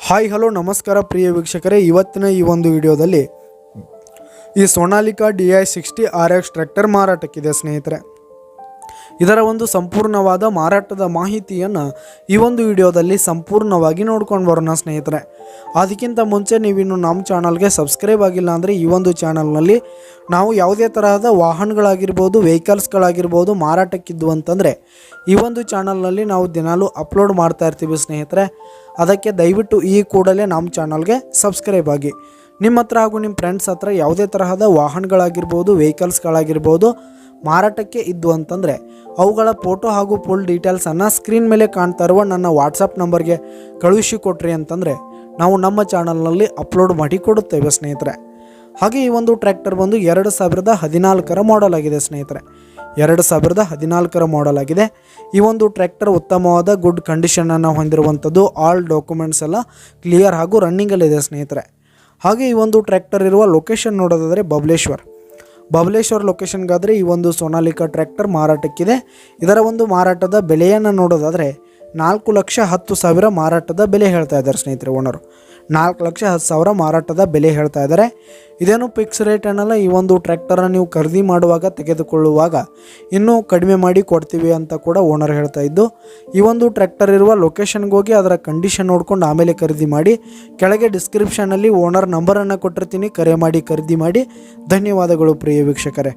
Hi hello ನಮಸ್ಕಾರ ಪ್ರಿಯ ವೀಕ್ಷಕರೇ, ಇವತ್ತಿನ ಈ ಒಂದು ವಿಡಿಯೋದಲ್ಲಿ ಈ ಸೋನಾಲಿಕಾ DI60 RX ಟ್ರ್ಯಾಕ್ಟರ್ ಮಾರಾಟಕ್ಕಿದೆ ಸ್ನೇಹಿತರೆ. ಇದರ ಒಂದು ಸಂಪೂರ್ಣವಾದ ಮಾರಾಟದ ಮಾಹಿತಿಯನ್ನು ಈ ಒಂದು ವಿಡಿಯೋದಲ್ಲಿ ಸಂಪೂರ್ಣವಾಗಿ ನೋಡ್ಕೊಂಡು ಬರೋಣ ಸ್ನೇಹಿತರೆ. ಅದಕ್ಕಿಂತ ಮುಂಚೆ ನೀವಿನ್ನು ನಮ್ಮ ಚಾನಲ್ಗೆ ಸಬ್ಸ್ಕ್ರೈಬ್ ಆಗಿಲ್ಲ ಅಂದರೆ ಈ ಒಂದು ಚಾನಲ್ನಲ್ಲಿ ನಾವು ಯಾವುದೇ ತರಹದ ವಾಹನಗಳಾಗಿರ್ಬೋದು, ವೆಹಿಕಲ್ಸ್ಗಳಾಗಿರ್ಬೋದು ಮಾರಾಟಕ್ಕಿದ್ದು ಅಂತಂದರೆ ಈ ಒಂದು ಚಾನಲ್ನಲ್ಲಿ ನಾವು ದಿನಾಲೂ ಅಪ್ಲೋಡ್ ಮಾಡ್ತಾ ಇರ್ತೀವಿ ಸ್ನೇಹಿತರೆ. ಅದಕ್ಕೆ ದಯವಿಟ್ಟು ಈ ಕೂಡಲೇ ನಮ್ಮ ಚಾನಲ್ಗೆ ಸಬ್ಸ್ಕ್ರೈಬ್ ಆಗಿ. ನಿಮ್ಮ ಹತ್ರ ಹಾಗೂ ನಿಮ್ಮ ಫ್ರೆಂಡ್ಸ್ ಹತ್ರ ಯಾವುದೇ ತರಹದ ವಾಹನಗಳಾಗಿರ್ಬೋದು, ವೆಹಿಕಲ್ಸ್ಗಳಾಗಿರ್ಬೋದು ಮಾರಾಟಕ್ಕೆ ಇದ್ದು ಅಂತಂದರೆ ಅವುಗಳ ಫೋಟೋ ಹಾಗೂ ಫುಲ್ ಡೀಟೇಲ್ಸನ್ನು ಸ್ಕ್ರೀನ್ ಮೇಲೆ ಕಾಣ್ತಾ ಇರುವ ನನ್ನ ವಾಟ್ಸಪ್ ನಂಬರ್ಗೆ ಕಳುಹಿಸಿ ಕೊಟ್ರಿ ಅಂತಂದರೆ ನಾವು ನಮ್ಮ ಚಾನಲ್ನಲ್ಲಿ ಅಪ್ಲೋಡ್ ಮಾಡಿ ಕೊಡುತ್ತೇವೆ ಸ್ನೇಹಿತರೆ. ಹಾಗೆ ಈ ಒಂದು ಟ್ರ್ಯಾಕ್ಟರ್ ಬಂದು 2014ರ ಮಾಡೆಲ್ ಆಗಿದೆ ಸ್ನೇಹಿತರೆ. 2014ರ ಮಾಡೆಲ್ ಆಗಿದೆ. ಈ ಒಂದು ಟ್ರ್ಯಾಕ್ಟರ್ ಉತ್ತಮವಾದ ಗುಡ್ ಕಂಡೀಷನನ್ನು ಹೊಂದಿರುವಂಥದ್ದು. ಆಲ್ ಡಾಕ್ಯುಮೆಂಟ್ಸ್ ಎಲ್ಲ ಕ್ಲಿಯರ್ ಹಾಗೂ ರನ್ನಿಂಗಲ್ಲಿದೆ ಸ್ನೇಹಿತರೆ. ಹಾಗೆ ಈ ಒಂದು ಟ್ರ್ಯಾಕ್ಟರ್ ಇರುವ ಲೊಕೇಶನ್ ನೋಡೋದಾದರೆ ಬಬಲೇಶ್ವರ್ ಲೊಕೇಶನ್ಗಾದರೆ ಈ ಒಂದು ಸೋನಾಲಿಕಾ ಟ್ರ್ಯಾಕ್ಟರ್ ಮಾರಾಟಕ್ಕಿದೆ. ಇದರ ಒಂದು ಮಾರಾಟದ ಬೆಲೆಯನ್ನು ನೋಡೋದಾದರೆ 4,10,000 ಮಾರಾಟದ ಬೆಲೆ ಹೇಳ್ತಾ ಇದ್ದಾರೆ ಸ್ನೇಹಿತರೆ. ಓನರು 4,10,000 ಮಾರಾಟದ ಬೆಲೆ ಹೇಳ್ತಾ ಇದ್ದಾರೆ. ಇದೇನು ಫಿಕ್ಸ್ ರೇಟ್ ಅನ್ನಲ್ಲ. ಈ ಒಂದು ಟ್ರ್ಯಾಕ್ಟರನ್ನು ನೀವು ಖರೀದಿ ಮಾಡುವಾಗ, ತೆಗೆದುಕೊಳ್ಳುವಾಗ ಇನ್ನೂ ಕಡಿಮೆ ಮಾಡಿ ಕೊಡ್ತೀವಿ ಅಂತ ಕೂಡ ಓನರ್ ಹೇಳ್ತಾ ಇದ್ದು. ಈ ಒಂದು ಟ್ರ್ಯಾಕ್ಟರ್ ಇರುವ ಲೊಕೇಶನ್ಗೆ ಹೋಗಿ ಅದರ ಕಂಡೀಷನ್ ನೋಡ್ಕೊಂಡು ಆಮೇಲೆ ಖರೀದಿ ಮಾಡಿ. ಕೆಳಗೆ ಡಿಸ್ಕ್ರಿಪ್ಷನಲ್ಲಿ ಓನರ್ ನಂಬರನ್ನು ಕೊಟ್ಟಿರ್ತೀನಿ, ಕರೆ ಮಾಡಿ ಖರೀದಿ ಮಾಡಿ. ಧನ್ಯವಾದಗಳು ಪ್ರಿಯ ವೀಕ್ಷಕರೇ.